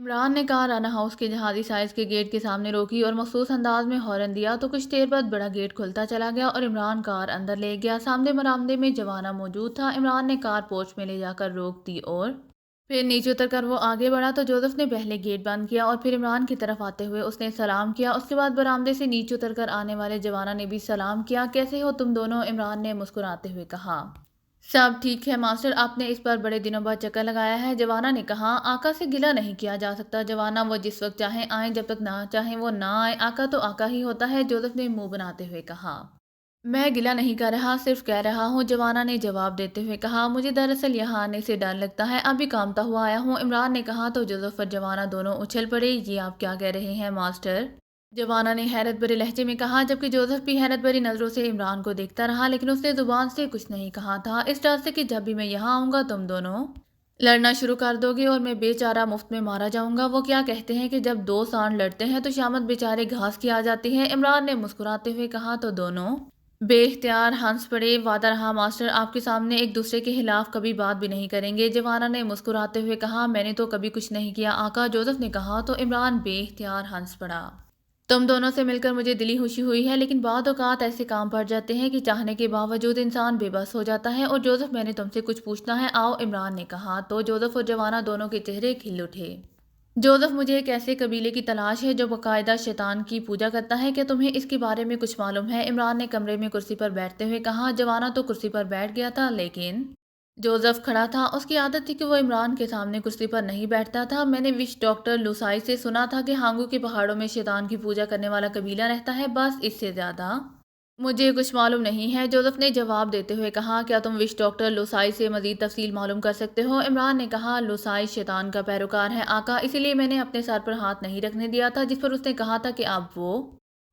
عمران نے کار رانا ہاؤس کے جہازی سائز کے گیٹ کے سامنے روکی اور مخصوص انداز میں ہارن دیا تو کچھ دیر بعد بڑا گیٹ کھلتا چلا گیا اور عمران کار اندر لے گیا۔ سامنے برآمدے میں جوانا موجود تھا۔ عمران نے کار پورچ میں لے جا کر روک دی اور پھر نیچے اتر کر وہ آگے بڑھا تو جوزف نے پہلے گیٹ بند کیا اور پھر عمران کی طرف آتے ہوئے اس نے سلام کیا۔ اس کے بعد برآمدے سے نیچے اتر کر آنے والے جوانا نے بھی سلام کیا۔ کیسے ہو تم دونوں؟ عمران نے مسکراتے ہوئے کہا۔ سب ٹھیک ہے ماسٹر، آپ نے اس پر بڑے دنوں بعد چکر لگایا ہے، جوانا نے کہا۔ آقا سے گلہ نہیں کیا جا سکتا جوانا، وہ جس وقت چاہیں آئیں، جب تک نہ چاہیں وہ نہ آئیں، آقا تو آقا ہی ہوتا ہے، جوزف نے منہ بناتے ہوئے کہا۔ میں گلہ نہیں کر رہا، صرف کہہ رہا ہوں، جوانا نے جواب دیتے ہوئے کہا۔ مجھے دراصل یہاں آنے سے ڈر لگتا ہے، ابھی کامتا ہوا آیا ہوں، عمران نے کہا تو جوزف اور جوانا دونوں اچھل پڑے۔ یہ آپ کیا کہہ رہے ہیں ماسٹر؟ جوانا نے حیرت بھرے لہجے میں کہا، جبکہ جوزف بھی حیرت بھری نظروں سے عمران کو دیکھتا رہا، لیکن اس نے زبان سے کچھ نہیں کہا تھا، اس ڈر سے کہ جب بھی میں یہاں آؤں گا تم دونوں لڑنا شروع کر دو گے اور میں بے چارہ مفت میں مارا جاؤں گا۔ وہ کیا کہتے ہیں کہ جب دو سانڈ لڑتے ہیں تو شامت بیچارے گھاس کی آ جاتی ہے، عمران نے مسکراتے ہوئے کہا تو دونوں بے اختیار ہنس پڑے۔ وعدہ رہا ماسٹر، آپ کے سامنے ایک دوسرے کے خلاف کبھی بات بھی نہیں کریں گے، جوانا نے مسکراتے ہوئے کہا۔ میں نے تو کبھی کچھ نہیں کیا آقا، جوزف نے کہا تو عمران بے اختیار ہنس پڑا۔ تم دونوں سے مل کر مجھے دلی خوشی ہوئی ہے، لیکن بعض اوقات ایسے کام پڑ جاتے ہیں کہ چاہنے کے باوجود انسان بے بس ہو جاتا ہے، اور جوزف میں نے تم سے کچھ پوچھنا ہے، آؤ عمران نے کہا تو جوزف اور جوانا دونوں کے چہرے کھل اٹھے۔ جوزف، مجھے ایک ایسے قبیلے کی تلاش ہے جو باقاعدہ شیطان کی پوجا کرتا ہے، کیا تمہیں اس کے بارے میں کچھ معلوم ہے؟ عمران نے کمرے میں کرسی پر بیٹھتے ہوئے کہا۔ جوانا تو کرسی پر بیٹھ گیا تھا، لیکن جوزف کھڑا تھا، اس کی عادت تھی کہ وہ عمران کے سامنے کرسی پر نہیں بیٹھتا تھا۔ میں نے وش ڈاکٹر لوسائی سے سنا تھا کہ ہانگو کے پہاڑوں میں شیطان کی پوجا کرنے والا قبیلہ رہتا ہے، بس اس سے زیادہ مجھے کچھ معلوم نہیں ہے، جوزف نے جواب دیتے ہوئے کہا۔ کیا تم وش ڈاکٹر لوسائی سے مزید تفصیل معلوم کر سکتے ہو؟ عمران نے کہا۔ لوسائی شیطان کا پیروکار ہے آقا، اسی لیے میں نے اپنے سر پر ہاتھ نہیں رکھنے دیا تھا جس پر اس نے کہا تھا کہ اب وہ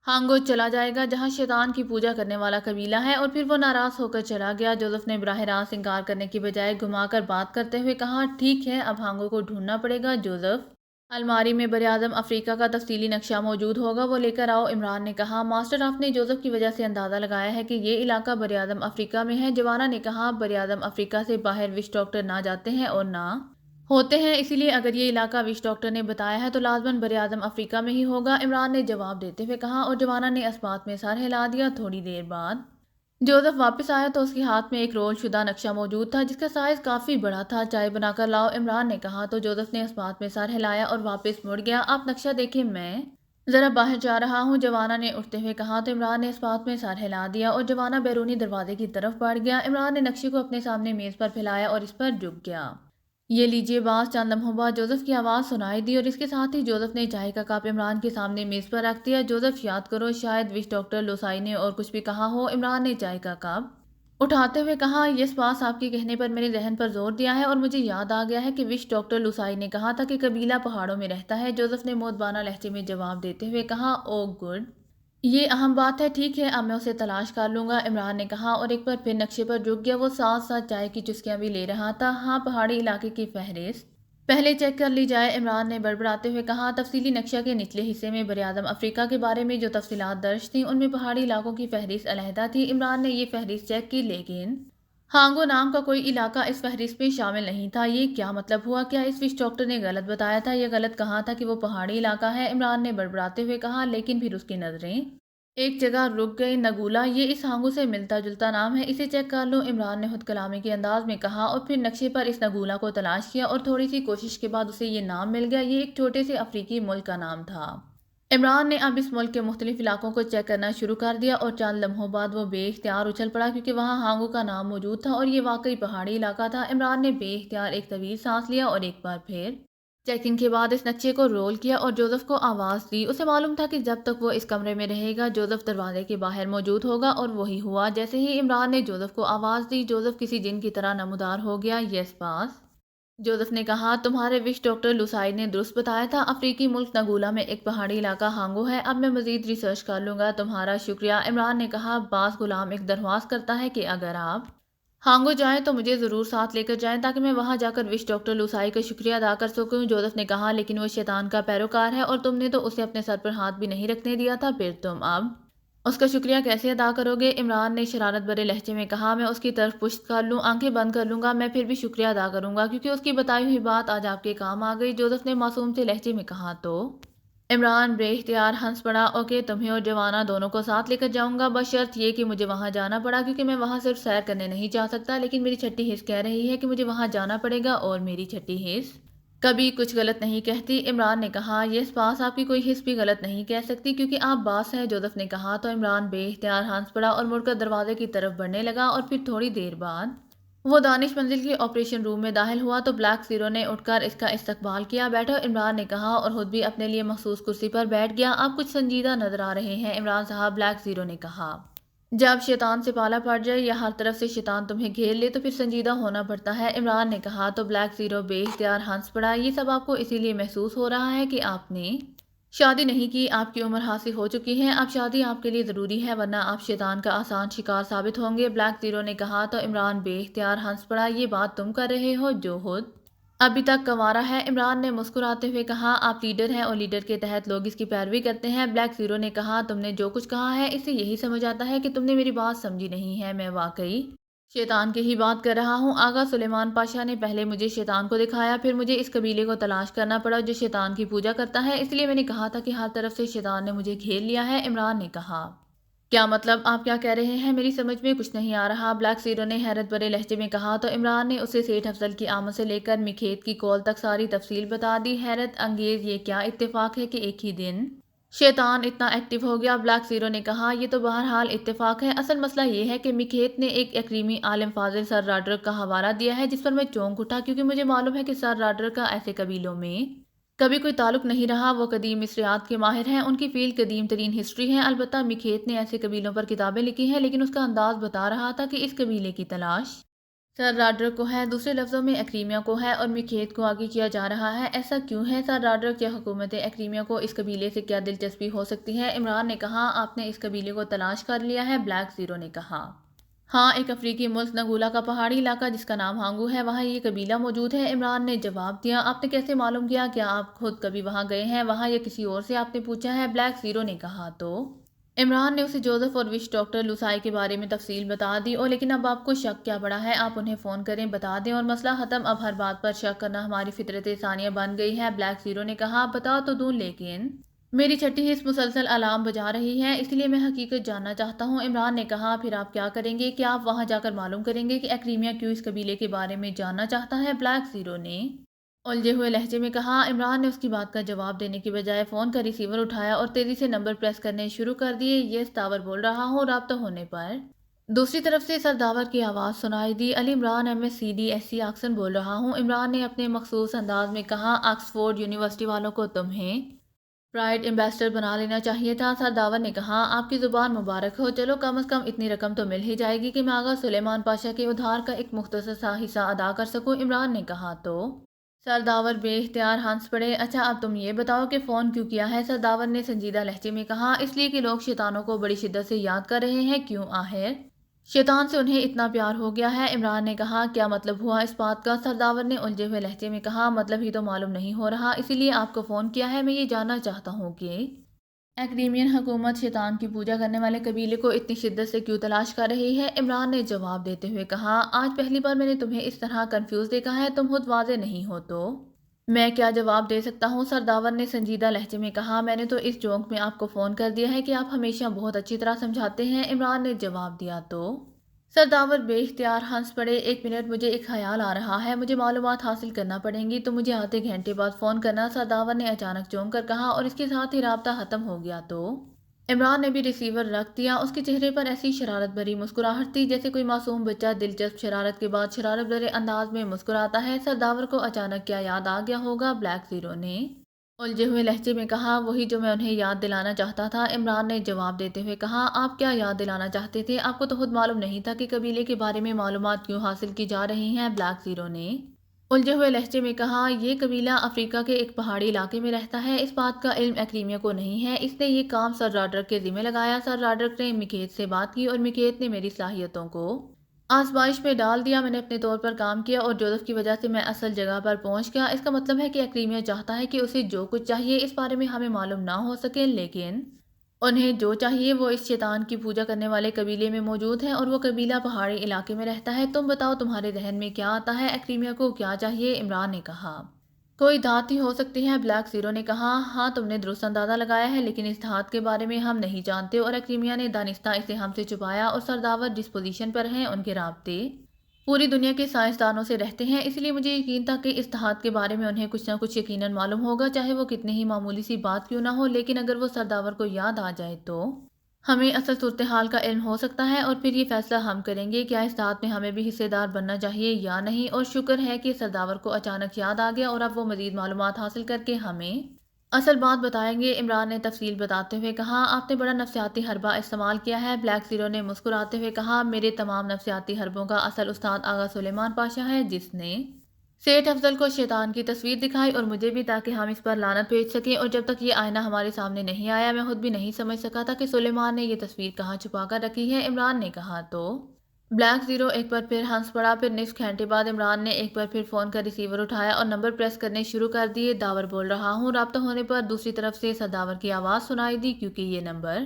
ہانگو چلا جائے گا جہاں شیطان کی پوجا کرنے والا قبیلہ ہے، اور پھر وہ ناراض ہو کر چلا گیا۔ جوزف نے براہ راست انکار کرنے کی بجائے گھما کر بات کرتے ہوئے کہا۔ ٹھیک ہے، اب ہانگو کو ڈھونڈنا پڑے گا جوزف، الماری میں براعظم افریقہ کا تفصیلی نقشہ موجود ہوگا، وہ لے کر آؤ، عمران نے کہا۔ ماسٹر، آپ نے جوزف کی وجہ سے اندازہ لگایا ہے کہ یہ علاقہ براعظم افریقہ میں ہے، جوانا نے کہا۔ براعظم افریقہ سے باہر وش ڈاکٹر نہ جاتے ہیں اور نہ ہوتے ہیں، اسی لیے اگر یہ علاقہ وش ڈاکٹر نے بتایا ہے تو لازماً براعظم افریقہ میں ہی ہوگا، عمران نے جواب دیتے ہوئے کہا، اور جوانا نے اس بات میں سر ہلا دیا۔ تھوڑی دیر بعد جوزف واپس آیا تو اس کے ہاتھ میں ایک رول شدہ نقشہ موجود تھا جس کا سائز کافی بڑا تھا۔ چائے بنا کر لاؤ، عمران نے کہا تو جوزف نے اس بات میں سر ہلایا اور واپس مڑ گیا۔ آپ نقشہ دیکھیں، میں ذرا باہر جا رہا ہوں، جوانا نے اٹھتے ہوئے کہا تو عمران نے اس بات میں سر ہلا دیا اور جوانا بیرونی دروازے کی طرف بڑھ گیا۔ عمران نے نقشے کو اپنے سامنے میز پر پھیلایا اور اس پر جھک گیا۔ یہ لیجیے باز، چند لمحوں بعد جوزف کی آواز سنائی دی اور اس کے ساتھ ہی جوزف نے چائے کا کپ عمران کے سامنے میز پر رکھ دیا۔ جوزف، یاد کرو، شاید وش ڈاکٹر لوسائی نے اور کچھ بھی کہا ہو، عمران نے چائے کا کپ اٹھاتے ہوئے کہا۔ یس باس، آپ کے کہنے پر میرے ذہن پر زور دیا ہے اور مجھے یاد آ گیا ہے کہ وش ڈاکٹر لوسائی نے کہا تھا کہ قبیلہ پہاڑوں میں رہتا ہے، جوزف نے مؤدبانہ لہجے میں جواب دیتے ہوئے کہا۔ او گڈ، یہ اہم بات ہے، ٹھیک ہے، اب میں اسے تلاش کر لوں گا، عمران نے کہا اور ایک بار پھر نقشے پر رک گیا۔ وہ ساتھ ساتھ چائے کی چسکیاں بھی لے رہا تھا۔ ہاں، پہاڑی علاقے کی فہرست پہلے چیک کر لی جائے، عمران نے بڑبڑاتے ہوئے کہا۔ تفصیلی نقشہ کے نچلے حصے میں براعظم افریقہ کے بارے میں جو تفصیلات درج تھیں ان میں پہاڑی علاقوں کی فہرست علیحدہ تھی۔ عمران نے یہ فہرست چیک کی، لیکن ہانگو نام کا کوئی علاقہ اس فہرست میں شامل نہیں تھا۔ یہ کیا مطلب ہوا؟ کیا اس وش ڈاکٹر نے غلط بتایا تھا یا غلط کہا تھا کہ وہ پہاڑی علاقہ ہے؟ عمران نے بڑبڑاتے ہوئے کہا، لیکن پھر اس کی نظریں ایک جگہ رک گئی۔ نگولا، یہ اس ہانگو سے ملتا جلتا نام ہے، اسے چیک کر لو، عمران نے خود کلامی کے انداز میں کہا اور پھر نقشے پر اس نگولا کو تلاش کیا اور تھوڑی سی کوشش کے بعد اسے یہ نام مل گیا۔ یہ ایک چھوٹے سے افریقی ملک کا نام تھا۔ عمران نے اب اس ملک کے مختلف علاقوں کو چیک کرنا شروع کر دیا اور چند لمحوں بعد وہ بے اختیار اچھل پڑا کیونکہ وہاں ہانگو کا نام موجود تھا اور یہ واقعی پہاڑی علاقہ تھا۔ عمران نے بے اختیار ایک طویل سانس لیا اور ایک بار پھر چیکنگ کے بعد اس نقشے کو رول کیا اور جوزف کو آواز دی۔ اسے معلوم تھا کہ جب تک وہ اس کمرے میں رہے گا جوزف دروازے کے باہر موجود ہوگا، اور وہی ہوا۔ جیسے ہی عمران نے جوزف کو آواز دی، جوزف کسی جن کی طرح نمودار ہو گیا۔ یس باس، جوزف نے کہا، تمہارے وش ڈاکٹر لوسائی نے درست بتایا تھا، افریقی ملک نگولا میں ایک پہاڑی علاقہ ہانگو ہے، اب میں مزید ریسرچ کر لوں گا، تمہارا شکریہ، عمران نے کہا۔ باس غلام ایک درخواست کرتا ہے کہ اگر آپ ہانگو جائیں تو مجھے ضرور ساتھ لے کر جائیں تاکہ میں وہاں جا کر وش ڈاکٹر لوسائی کا شکریہ ادا کر سکوں، جوزف نے کہا، لیکن وہ شیطان کا پیروکار ہے اور تم نے تو اسے اپنے سر پر ہاتھ بھی نہیں رکھنے دیا تھا، پھر تم اب اس کا شکریہ کیسے ادا کرو گے؟ عمران نے شرارت بھرے لہجے میں کہا۔ میں اس کی طرف پشت کر لوں، آنکھیں بند کر لوں گا، میں پھر بھی شکریہ ادا کروں گا کیونکہ اس کی بتائی ہوئی بات آج آپ کے کام آ گئی، جوزف نے معصوم سے لہجے میں کہا۔ تو عمران بے اختیار ہنس پڑا۔ اوکے، تمہیں اور جوانا دونوں کو ساتھ لے کر جاؤں گا، بس شرط یہ کہ مجھے وہاں جانا پڑا کیونکہ میں وہاں صرف سیر کرنے نہیں جا سکتا، لیکن میری چھٹی حس کہہ رہی ہے کہ مجھے وہاں جانا پڑے گا اور میری چھٹی حس کبھی کچھ غلط نہیں کہتی، عمران نے کہا۔ یس باس، آپ کی کوئی حس بھی غلط نہیں کہہ سکتی کیونکہ آپ باس ہیں، جوزف نے کہا۔ تو عمران بے اختیار ہنس پڑا اور مڑ کر دروازے کی طرف بڑھنے لگا اور پھر تھوڑی دیر بعد وہ دانش منزل کے آپریشن روم میں داخل ہوا تو بلیک زیرو نے اٹھ کر اس کا استقبال کیا۔ بیٹھو، عمران نے کہا اور خود بھی اپنے لیے مخصوص کرسی پر بیٹھ گیا۔ آپ کچھ سنجیدہ نظر آ رہے ہیں عمران صاحب، بلیک زیرو نے کہا۔ جب شیطان سے پالا پڑ جائے یا ہر طرف سے شیطان تمہیں گھیر لے تو پھر سنجیدہ ہونا پڑتا ہے، عمران نے کہا۔ تو بلیک زیرو بے اختیار ہنس پڑا۔ یہ سب آپ کو اسی لیے محسوس ہو رہا ہے کہ آپ نے شادی نہیں کی، آپ کی عمر حاصل ہو چکی ہے، اب شادی آپ کے لیے ضروری ہے ورنہ آپ شیطان کا آسان شکار ثابت ہوں گے، بلیک زیرو نے کہا۔ تو عمران بے اختیار ہنس پڑا۔ یہ بات تم کر رہے ہو جو خود ابھی تک کنوارا ہے، عمران نے مسکراتے ہوئے کہا۔ آپ لیڈر ہیں اور لیڈر کے تحت لوگ اس کی پیروی کرتے ہیں، بلیک زیرو نے کہا۔ تم نے جو کچھ کہا ہے اس سے یہی سمجھ آتا ہے کہ تم نے میری بات سمجھی نہیں ہے، میں واقعی شیطان کی ہی بات کر رہا ہوں۔ آغا سلیمان پاشا نے پہلے مجھے شیطان کو دکھایا، پھر مجھے اس قبیلے کو تلاش کرنا پڑا جو شیطان کی پوجا کرتا ہے، اس لیے میں نے کہا تھا کہ ہر طرف سے شیطان نے مجھے گھیر لیا ہے، عمران نے کہا۔ کیا مطلب؟ آپ کیا کہہ رہے ہیں؟ میری سمجھ میں کچھ نہیں آ رہا، بلیک زیرو نے حیرت بھرے لہجے میں کہا۔ تو عمران نے اسے سیٹھ افضل کی آمد سے لے کر میکھیت کی کال تک ساری تفصیل بتا دی۔ حیرت انگیز یہ کیا اتفاق ہے کہ ایک ہی دن شیطان اتنا ایکٹیو ہو گیا، بلیک زیرو نے کہا۔ یہ تو بہرحال اتفاق ہے، اصل مسئلہ یہ ہے کہ میکھیت نے ایک اکریمی عالم فاضل سر راڈرک کا حوالہ دیا ہے جس پر میں چونک اٹھا کیونکہ مجھے معلوم ہے کہ سر راڈرک کا ایسے قبیلوں میں کبھی کوئی تعلق نہیں رہا، وہ قدیم مصریات کے ماہر ہیں، ان کی فیلڈ قدیم ترین ہسٹری ہے، البتہ میکھیت نے ایسے قبیلوں پر کتابیں لکھی ہیں لیکن اس کا انداز بتا رہا تھا کہ اس قبیلے کی تلاش سر راڈرک کو ہے، دوسرے لفظوں میں اکریمیا کو ہے اور میکھیت کو آگے کیا جا رہا ہے۔ ایسا کیوں ہے؟ سر راڈرک یا حکومت اکریمیا کو اس قبیلے سے کیا دلچسپی ہو سکتی ہے؟ عمران نے کہا۔ آپ نے اس قبیلے کو تلاش کر لیا ہے، بلیک زیرو نے کہا۔ ہاں، ایک افریقی ملک نگولا کا پہاڑی علاقہ جس کا نام ہانگو ہے، وہاں یہ قبیلہ موجود ہے، عمران نے جواب دیا۔ آپ نے کیسے معلوم کیا؟ کیا آپ خود کبھی وہاں گئے ہیں وہاں یا کسی اور سے آپ نے پوچھا ہے؟ بلیک زیرو نے کہا۔ تو عمران نے اسے جوزف اور وش ڈاکٹر لوسائی کے بارے میں تفصیل بتا دی۔ اور لیکن اب آپ کو شک کیا پڑا ہے؟ آپ انہیں فون کریں، بتا دیں اور مسئلہ ختم، اب ہر بات پر شک کرنا ہماری فطرت ثانیہ بن گئی ہے، بلیک زیرو نے کہا۔ بتا تو دوں لیکن میری چھٹی حس مسلسل الارم بجا رہی ہے، اس لیے میں حقیقت جاننا چاہتا ہوں، عمران نے کہا۔ پھر آپ کیا کریں گے؟ کیا آپ وہاں جا کر معلوم کریں گے کہ اکریمیا کیوں اس قبیلے کے بارے میں جاننا چاہتا ہے؟ بلیک زیرو نے الجھے ہوئے لہجے میں کہا۔ عمران نے اس کی بات کا جواب دینے کی بجائے فون کا ریسیور اٹھایا اور تیزی سے نمبر پریس کرنے شروع کر دیے۔ یس داور بول رہا ہوں، رابطہ ہونے پر دوسری طرف سے سرداور کی آواز سنائی دی۔ Ali Imran M S C D S C آکسن بول رہا ہوں، عمران نے اپنے مخصوص انداز میں کہا۔ آکسفورڈ یونیورسٹی والوں کو تمہیں پرائڈ ایمبیسڈر بنا لینا چاہیے تھا، سرداور نے کہا۔ آپ کی زبان مبارک ہو، چلو کم از کم اتنی رقم تو مل ہی جائے گی کہ میں آغا سلیمان پاشا کے ادھار کا ایک مختصر سا حصہ ادا کر سکوں، عمران نے کہا۔ تو سرداور بے اختیار ہنس پڑے۔ اچھا اب تم یہ بتاؤ کہ فون کیوں کیا ہے؟ سرداور نے سنجیدہ لہجے میں کہا۔ اس لیے کہ لوگ شیطانوں کو بڑی شدت سے یاد کر رہے ہیں۔ کیوں آخر شیطان سے انہیں اتنا پیار ہو گیا ہے؟ عمران نے کہا۔ کیا مطلب ہوا اس بات کا؟ سرداور نے الجھے ہوئے لہجے میں کہا۔ مطلب ہی تو معلوم نہیں ہو رہا، اسی لیے آپ کو فون کیا ہے۔ میں یہ جاننا چاہتا ہوں کہ ایکڈیمین حکومت شیطان کی پوجا کرنے والے قبیلے کو اتنی شدت سے کیوں تلاش کر رہی ہے؟ عمران نے جواب دیتے ہوئے کہا۔ آج پہلی بار میں نے تمہیں اس طرح کنفیوز دیکھا ہے، تم خود واضح نہیں ہو تو میں کیا جواب دے سکتا ہوں؟ سرداور نے سنجیدہ لہجے میں کہا۔ میں نے تو اس جونک میں آپ کو فون کر دیا ہے کہ آپ ہمیشہ بہت اچھی طرح سمجھاتے ہیں، عمران نے جواب دیا۔ تو سرداور بے اختیار ہنس پڑے۔ ایک منٹ، مجھے ایک خیال آ رہا ہے، مجھے معلومات حاصل کرنا پڑیں گی، تو مجھے آدھے گھنٹے بعد فون کرنا، سرداور نے اچانک چونک کر کہا اور اس کے ساتھ ہی رابطہ ختم ہو گیا۔ تو عمران نے بھی ریسیور رکھ دیا، اس کے چہرے پر ایسی شرارت بھری مسکراہٹ تھی جیسے کوئی معصوم بچہ دلچسپ شرارت کے بعد شرارت بھرے انداز میں مسکراتا ہے۔ سرداور کو اچانک کیا یاد آ گیا ہوگا؟ بلیک زیرو نے الجھے ہوئے لہجے میں کہا۔ وہی جو میں انہیں یاد دلانا چاہتا تھا، عمران نے جواب دیتے ہوئے کہا۔ آپ کیا یاد دلانا چاہتے تھے؟ آپ کو تو خود معلوم نہیں تھا کہ قبیلے کے بارے میں معلومات کیوں حاصل کی جا رہی ہیں؟ بلیک زیرو نے الجھے ہوئے لہجے میں کہا۔ یہ قبیلہ افریقہ کے ایک پہاڑی علاقے میں رہتا ہے، اس بات کا علم اکریمیا کو نہیں ہے، اس نے یہ کام سر راڈرک کے ذمہ لگایا۔ سر راڈرک نے میکھیت سے بات کی اور میکھیت نے میری صلاحیتوں کو آزمائش میں ڈال دیا، میں نے اپنے طور پر کام کیا اور جوزف کی وجہ سے میں اصل جگہ پر پہنچ گیا۔ اس کا مطلب ہے کہ اکریمیا چاہتا ہے کہ اسے جو کچھ چاہیے اس بارے میں ہمیں معلوم نہ ہو سکے، لیکن انہیں جو چاہیے وہ اس شیطان کی پوجا کرنے والے قبیلے میں موجود ہے اور وہ قبیلہ پہاڑی علاقے میں رہتا ہے۔ تم بتاؤ تمہارے ذہن میں کیا آتا ہے؟ اکریمیہ کو کیا چاہیے؟ عمران نے کہا۔ کوئی دھات ہی ہو سکتی ہے، بلیک زیرو نے کہا۔ ہاں تم نے درست اندازہ لگایا ہے، لیکن اس دھات کے بارے میں ہم نہیں جانتے، اور اکریمیہ نے دانستہ اسے ہم سے چھپایا، اور سرداور جس پوزیشن پر ہیں ان کے رابطے پوری دنیا کے سائنسدانوں سے رہتے ہیں، اس لیے مجھے یقین تھا کہ اس دھات کے بارے میں انہیں کچھ نہ کچھ یقیناً معلوم ہوگا، چاہے وہ کتنی ہی معمولی سی بات کیوں نہ ہو۔ لیکن اگر وہ سرداور کو یاد آ جائے تو ہمیں اصل صورتحال کا علم ہو سکتا ہے، اور پھر یہ فیصلہ ہم کریں گے کیا اس دھات میں ہمیں بھی حصے دار بننا چاہیے یا نہیں۔ اور شکر ہے کہ سرداور کو اچانک یاد آ گیا، اور اب وہ مزید معلومات حاصل کر کے ہمیں اصل بات بتائیں گے۔ عمران نے تفصیل بتاتے ہوئے کہا۔ آپ نے بڑا نفسیاتی حربہ استعمال کیا ہے، بلیک زیرو نے مسکراتے ہوئے کہا۔ میرے تمام نفسیاتی حربوں کا اصل استاد آغا سلیمان پاشا ہے، جس نے سیٹھ افضل کو شیطان کی تصویر دکھائی، اور مجھے بھی، تاکہ ہم اس پر لعنت بھیج سکیں، اور جب تک یہ آئینہ ہمارے سامنے نہیں آیا میں خود بھی نہیں سمجھ سکا تھا کہ سلیمان نے یہ تصویر کہاں چھپا کر رکھی ہے۔ عمران نے کہا تو بلیک زیرو ایک بار پھر ہنس پڑا۔ پھر نصف گھنٹے بعد عمران نے ایک بار پھر فون کا ریسیور اٹھایا اور نمبر پریس کرنے شروع کر دیے۔ داور بول رہا ہوں۔ رابطہ ہونے پر دوسری طرف سے سرداور کی آواز سنائی دی، کیونکہ یہ نمبر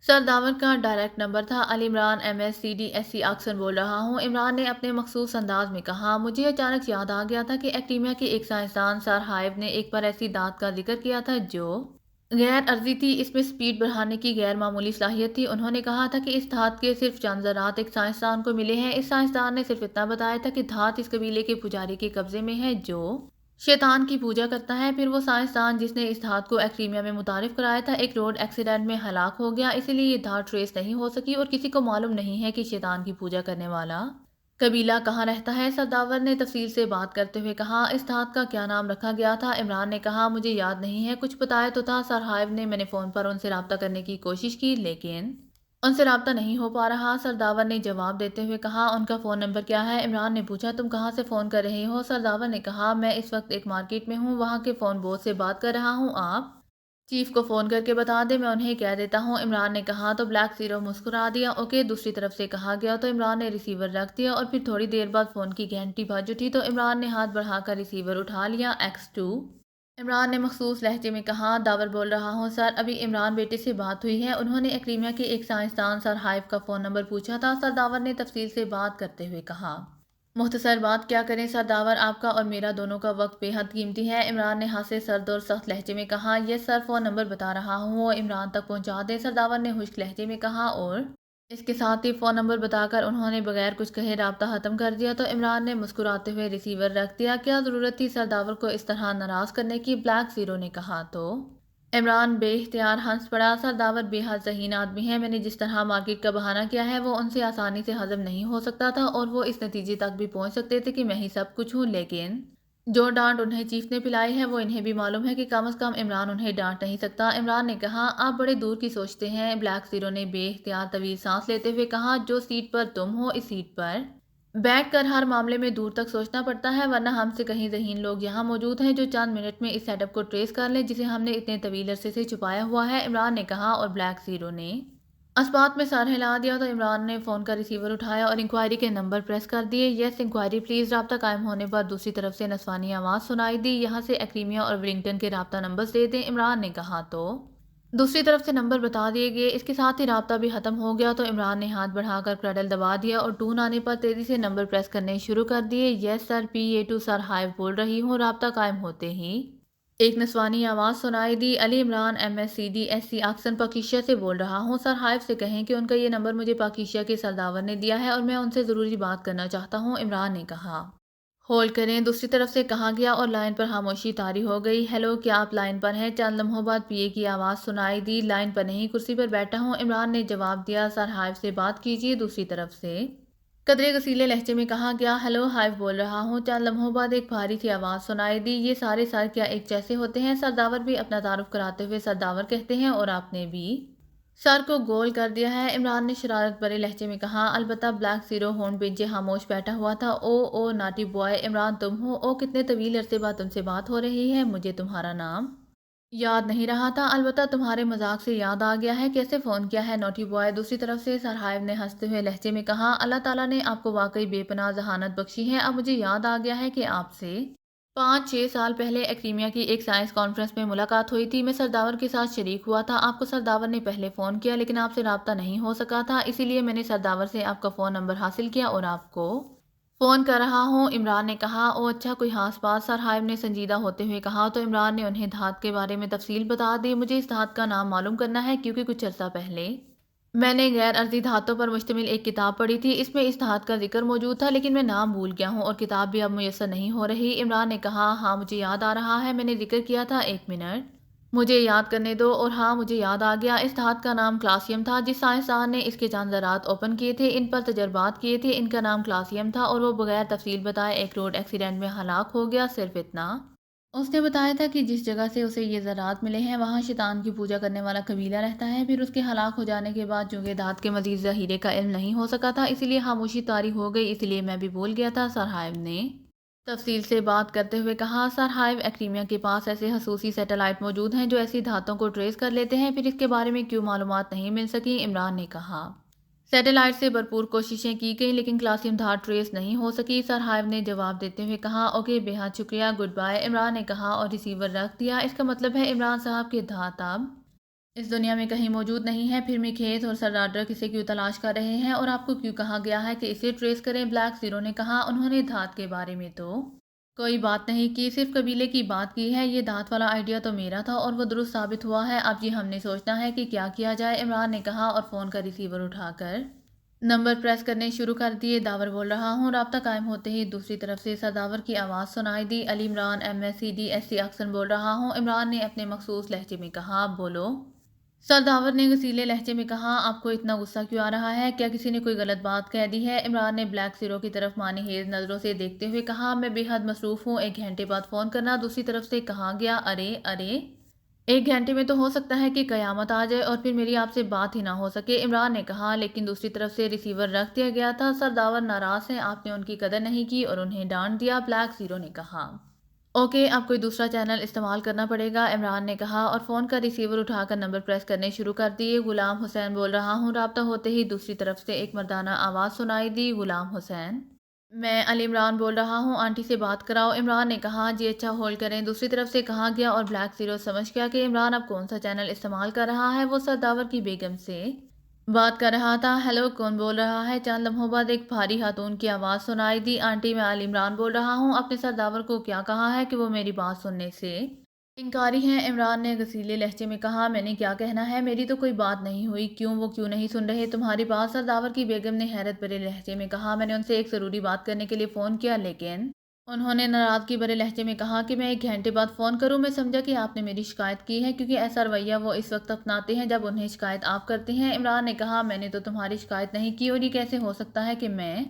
سرداور کا ڈائریکٹ نمبر تھا۔ علی عمران MSCDSC آکسن بول رہا ہوں، عمران نے اپنے مخصوص انداز میں کہا۔ مجھے اچانک یاد آ گیا تھا کہ ایکڈیمیا کے ایک سائنسدان سر ہائیو نے ایک بار ایسی دھات کا ذکر کیا تھا جو غیر عرضی تھی، اس میں سپیڈ بڑھانے کی غیر معمولی صلاحیت تھی۔ انہوں نے کہا تھا کہ اس دھات کے صرف چند ذرات ایک سائنسدان کو ملے ہیں۔ اس سائنسدان نے صرف اتنا بتایا تھا کہ دھات اس قبیلے کے پجاری کے قبضے میں ہے جو شیطان کی پوجا کرتا ہے۔ پھر وہ سائنسدان جس نے اس دھات کو ایکڈیمیا میں متعارف کرایا تھا ایک روڈ ایکسیڈنٹ میں ہلاک ہو گیا، اسی لیے یہ دھات ٹریس نہیں ہو سکی، اور کسی کو معلوم نہیں ہے کہ شیطان کی پوجا کرنے والا قبیلہ کہاں رہتا ہے۔ سرداور نے تفصیل سے بات کرتے ہوئے کہا۔ اس دھات کا کیا نام رکھا گیا تھا؟ عمران نے کہا۔ مجھے یاد نہیں ہے، کچھ بتایا تو تھا سر ہائیو نے۔ میں نے فون پر ان سے رابطہ کرنے کی کوشش کی، لیکن ان سے رابطہ نہیں ہو پا رہا، سرداور نے جواب دیتے ہوئے کہا۔ ان کا فون نمبر کیا ہے؟ عمران نے پوچھا۔ تم کہاں سے فون کر رہے ہو؟ سرداور نے کہا۔ میں اس وقت ایک مارکیٹ میں ہوں، وہاں کے فون بوتھ سے بات کر رہا ہوں۔ آپ چیف کو فون کر کے بتا دیں، میں انہیں کہہ دیتا ہوں، عمران نے کہا۔ تو بلیک زیرو مسکرا دیا۔ اوکے، دوسری طرف سے کہا گیا۔ تو عمران نے ریسیور رکھ دیا، اور پھر تھوڑی دیر بعد فون کی گھنٹی بج اٹھی تو عمران نے ہاتھ بڑھا کر ریسیور اٹھا لیا۔ X2 عمران نے مخصوص لہجے میں کہا۔ داور بول رہا ہوں سر، ابھی عمران بیٹے سے بات ہوئی ہے، انہوں نے ایکڈیمیا کے ایک سائنسدان سر ہائیو کا فون نمبر پوچھا تھا۔ سرداور نے تفصیل سے بات کرتے ہوئے کہا۔ مختصر بات کیا کریں سرداور، آپ کا اور میرا دونوں کا وقت بے حد قیمتی ہے، عمران نے ہاتھ سے سرد اور سخت لہجے میں کہا۔ یس سر، فون نمبر بتا رہا ہوں، وہ عمران تک پہنچا دیں، سرداور نے خشک لہجے میں کہا، اور اس کے ساتھ ہی فون نمبر بتا کر انہوں نے بغیر کچھ کہے رابطہ ختم کر دیا۔ تو عمران نے مسکراتے ہوئے ریسیور رکھ دیا۔ کیا ضرورت تھی سرداور کو اس طرح ناراض کرنے کی؟ بلیک زیرو نے کہا۔ تو عمران بے اختیار ہنس پڑا۔ سرداور بے حد ذہین آدمی ہے، میں نے جس طرح مارکیٹ کا بہانہ کیا ہے وہ ان سے آسانی سے ہضم نہیں ہو سکتا تھا، اور وہ اس نتیجے تک بھی پہنچ سکتے تھے کہ میں ہی سب کچھ ہوں، لیکن جو ڈانٹ انہیں چیف نے پلائی ہے وہ انہیں بھی معلوم ہے کہ کم از کم عمران انہیں ڈانٹ نہیں سکتا۔ عمران نے کہا۔ آپ بڑے دور کی سوچتے ہیں، بلیک زیرو نے بے اختیار طویل سانس لیتے ہوئے کہا۔ جو سیٹ پر تم ہو، اس سیٹ پر بیٹھ کر ہر معاملے میں دور تک سوچنا پڑتا ہے، ورنہ ہم سے کہیں ذہین لوگ یہاں موجود ہیں جو چند منٹ میں اس سیٹ اپ کو ٹریس کر لیں جسے ہم نے اتنے طویل عرصے سے چھپایا ہوا ہے، عمران نے کہا، اور بلیک زیرو نے اسبات میں سر ہلا دیا۔ تو عمران نے فون کا ریسیور اٹھایا اور انکوائری کے نمبر پریس کر دیے۔ یس انکوائری پلیز، رابطہ قائم ہونے پر دوسری طرف سے نسوانی آواز سنائی دی۔ یہاں سے ایکڈیمیا اور ولنگٹن کے رابطہ نمبرز دے دیں، عمران نے کہا۔ تو دوسری طرف سے نمبر بتا دیے گئے، اس کے ساتھ ہی رابطہ بھی ختم ہو گیا۔ تو عمران نے ہاتھ بڑھا کر کریڈل دبا دیا اور ٹون آنے پر تیزی سے نمبر پریس کرنے شروع کر دیے۔ یس سر، PA2 سر ہائیو بول رہی ہوں، رابطہ قائم ہوتے ہی ایک نسوانی آواز سنائی دی۔ علی عمران MSCDSC آکسن پاکیشا سے بول رہا ہوں، سر ہائیو سے کہیں کہ ان کا یہ نمبر مجھے پاکیشا کے سرداور نے دیا ہے اور میں ان سے ضروری بات کرنا چاہتا ہوں، عمران نے کہا۔ ہولڈ کریں، دوسری طرف سے کہا گیا، اور لائن پر خاموشی طاری ہو گئی۔ ہیلو، کیا آپ لائن پر ہیں؟ چند لمحوں بعد PA کی آواز سنائی دی۔ لائن پر نہیں، کرسی پر بیٹھا ہوں، عمران نے جواب دیا۔ سر ہائیو سے بات کیجیے، دوسری طرف سے قدرے غصیلے لہجے میں کہا گیا۔ ہیلو، ہائیو بول رہا ہوں۔ چند لمحوں بعد ایک بھاری سی آواز سنائی دی۔ یہ سارے سر کیا ایک جیسے ہوتے ہیں؟ سرداور بھی اپنا تعارف کراتے ہوئے سرداور کہتے ہیں، اور آپ نے بھی سر کو گول کر دیا ہے، عمران نے شرارت بھرے لہجے میں کہا۔ البتہ بلیک زیرو ہونٹ بھیجے خاموش بیٹھا ہوا تھا۔ او ناٹی بوائے، عمران تم ہو؟ او کتنے طویل عرصے بعد تم سے بات ہو رہی ہے، مجھے تمہارا نام یاد نہیں رہا تھا، البتہ تمہارے مذاق سے یاد آ گیا ہے۔ کیسے فون کیا ہے نوٹی بوائے؟ دوسری طرف سے سر ہائیو نے ہنستے ہوئے لہجے میں کہا۔ اللہ تعالیٰ نے آپ کو واقعی بے پناہ ذہانت بخشی ہے، اب مجھے یاد آ گیا ہے کہ آپ سے 5-6 سال پہلے ایکریمیا کی ایک سائنس کانفرنس میں ملاقات ہوئی تھی۔ میں سرداور کے ساتھ شریک ہوا تھا۔ آپ کو سرداور نے پہلے فون کیا لیکن آپ سے رابطہ نہیں ہو سکا تھا، اسی لیے میں نے سرداور سے آپ کا فون نمبر حاصل کیا اور آپ کو فون کر رہا ہوں۔ عمران نے کہا، او اچھا، کوئی خاص بات؟ سرہائب نے سنجیدہ ہوتے ہوئے کہا۔ تو عمران نے انہیں دھات کے بارے میں تفصیل بتا دی۔ مجھے اس دھات کا نام معلوم کرنا ہے کیونکہ کچھ عرصہ پہلے میں نے غیر ارضی دھاتوں پر مشتمل ایک کتاب پڑھی تھی، اس میں اس دھات کا ذکر موجود تھا لیکن میں نام بھول گیا ہوں اور کتاب بھی اب میسر نہیں ہو رہی۔ عمران نے کہا، ہاں مجھے یاد آ رہا ہے، میں نے ذکر کیا تھا، 1 منٹ مجھے یاد کرنے دو، اور ہاں مجھے یاد آ گیا، اس دھات کا نام کلاسیم تھا۔ جس سائنسدان نے اس کے چاند ذرات اوپن کیے تھے، ان پر تجربات کیے تھے، ان کا نام کلاسیم تھا اور وہ بغیر تفصیل بتائے ایک روڈ ایکسیڈنٹ میں ہلاک ہو گیا۔ صرف اتنا اس نے بتایا تھا کہ جس جگہ سے اسے یہ ذرات ملے ہیں وہاں شیطان کی پوجا کرنے والا قبیلہ رہتا ہے۔ پھر اس کے ہلاک ہو جانے کے بعد چونکہ دھات کے مزید ذخیرے کا علم نہیں ہو سکا تھا، اسی لیے خاموشی طاری ہو گئی، اسی لیے میں بھی بھول گیا تھا۔ سرہائب نے تفصیل سے بات کرتے ہوئے کہا، سرہائب، ایکریمیا کے پاس ایسے خصوصی سیٹلائٹ موجود ہیں جو ایسی دھاتوں کو ٹریس کر لیتے ہیں، پھر اس کے بارے میں کیوں معلومات نہیں مل سکی؟ عمران نے کہا، سیٹلائٹ سے بھرپور کوششیں کی گئیں لیکن کلاسیم دھات ٹریس نہیں ہو سکی۔ سرہائب نے جواب دیتے ہوئے کہا، اوکے، بے حد شکریہ، گڈ بائے۔ عمران نے کہا اور ریسیور رکھ دیا۔ اس کا مطلب ہے عمران صاحب کہ دھات اب اس دنیا میں کہیں موجود نہیں ہے۔ پھر میکھیت اور سر رادرک اسے کیوں تلاش کر رہے ہیں اور آپ کو کیوں کہا گیا ہے کہ اسے ٹریس کریں؟ بلیک زیرو نے کہا، انہوں نے دھات کے بارے میں تو کوئی بات نہیں کی، صرف قبیلے کی بات کی ہے۔ یہ دھات والا آئیڈیا تو میرا تھا اور وہ درست ثابت ہوا ہے۔ اب یہ ہم نے سوچنا ہے کہ کیا کیا جائے، عمران نے کہا اور فون کا ریسیور اٹھا کر نمبر پریس کرنے شروع کر دیے۔ داور بول رہا ہوں۔ رابطہ قائم ہوتے ہی دوسری طرف سے سرداور کی آواز سنائی دی، علی عمران، MSc اکسن بول رہا ہوں۔ عمران نے اپنے مخصوص لہجے میں کہا، بولو۔ سرداور نے غصیلے لہجے میں کہا، آپ کو اتنا غصہ کیوں آ رہا ہے؟ کیا کسی نے کوئی غلط بات کہہ دی ہے؟ عمران نے بلیک زیرو کی طرف معنی خیز نظروں سے دیکھتے ہوئے کہا، میں بے حد مصروف ہوں، 1 گھنٹے بعد فون کرنا۔ دوسری طرف سے کہا گیا، ارے 1 گھنٹے میں تو ہو سکتا ہے کہ قیامت آ جائے اور پھر میری آپ سے بات ہی نہ ہو سکے، عمران نے کہا، لیکن دوسری طرف سے ریسیور رکھ دیا گیا تھا۔ سرداور ناراض ہیں، آپ نے ان کی قدر نہیں کی اور انہیں ڈانٹ دیا، بلیک زیرو نے کہا۔ اوکے، اب کوئی دوسرا چینل استعمال کرنا پڑے گا، عمران نے کہا اور فون کا ریسیور اٹھا کر نمبر پریس کرنے شروع کر دیے۔ غلام حسین بول رہا ہوں۔ رابطہ ہوتے ہی دوسری طرف سے ایک مردانہ آواز سنائی دی، غلام حسین، میں علی عمران بول رہا ہوں، آنٹی سے بات کراؤ۔ عمران نے کہا، جی اچھا، ہولڈ کریں۔ دوسری طرف سے کہا گیا اور بلیک زیرو سمجھ گیا کہ عمران اب کون سا چینل استعمال کر رہا ہے۔ وہ سرداور کی بیگم سے بات کر رہا تھا۔ ہیلو، کون بول رہا ہے؟ چند لمحوں بعد ایک بھاری خاتون کی آواز سنائی دی، آنٹی، میں علی عمران بول رہا ہوں۔ اپنے سرداور کو کیا کہا ہے کہ وہ میری بات سننے سے انکاری ہیں؟ عمران نے غصیلے لہجے میں کہا، میں نے کیا کہنا ہے؟ میری تو کوئی بات نہیں ہوئی، کیوں وہ کیوں نہیں سن رہے تمہاری بات؟ سرداور کی بیگم نے حیرت بھرے لہجے میں کہا، میں نے ان سے ایک ضروری بات کرنے کے لیے فون کیا لیکن انہوں نے ناراضگی بھرے لہجے میں کہا کہ میں 1 گھنٹے بعد فون کروں۔ میں سمجھا کہ آپ نے میری شکایت کی ہے کیونکہ ایسا رویہ وہ اس وقت اپناتے ہیں جب انہیں شکایت آپ کرتے ہیں۔ عمران نے کہا، میں نے تو تمہاری شکایت نہیں کی اور یہ کیسے ہو سکتا ہے کہ میں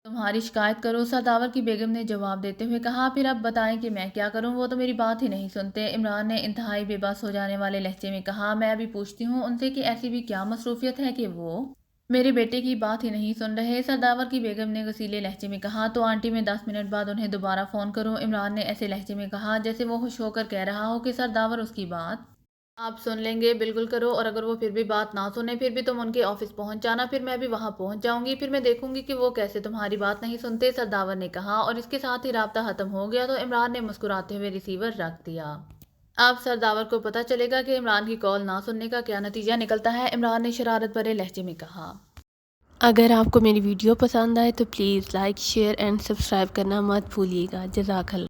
تمہاری شکایت کروں؟ سرداور کی بیگم نے جواب دیتے ہوئے کہا، پھر اب بتائیں کہ میں کیا کروں، وہ تو میری بات ہی نہیں سنتے۔ عمران نے انتہائی بے بس ہو جانے والے لہجے میں کہا، میں ابھی پوچھتی ہوں ان سے کہ ایسی بھی کیا مصروفیت ہے کہ وہ میرے بیٹے کی بات ہی نہیں سن رہے۔ سرداور کی بیگم نے غصیلے لہجے میں کہا، تو آنٹی میں 10 منٹ بعد انہیں دوبارہ فون کروں؟ عمران نے ایسے لہجے میں کہا جیسے وہ خوش ہو کر کہہ رہا ہو کہ سرداور اس کی بات آپ سن لیں گے۔ بالکل کرو، اور اگر وہ پھر بھی بات نہ سنیں پھر بھی تم ان کے آفس پہنچ جانا، پھر میں بھی وہاں پہنچ جاؤں گی، پھر میں دیکھوں گی کہ وہ کیسے تمہاری بات نہیں سنتے، سرداور نے کہا، اور اس کے ساتھ ہی رابطہ ختم ہو گیا۔ تو عمران نے مسکراتے ہوئے ریسیور رکھ دیا۔ اب سرداور کو پتہ چلے گا کہ عمران کی کال نہ سننے کا کیا نتیجہ نکلتا ہے، عمران نے شرارت بھرے لہجے میں کہا۔ اگر آپ کو میری ویڈیو پسند آئے تو please like, share and subscribe کرنا مت بھولیے گا۔ جزاک اللہ۔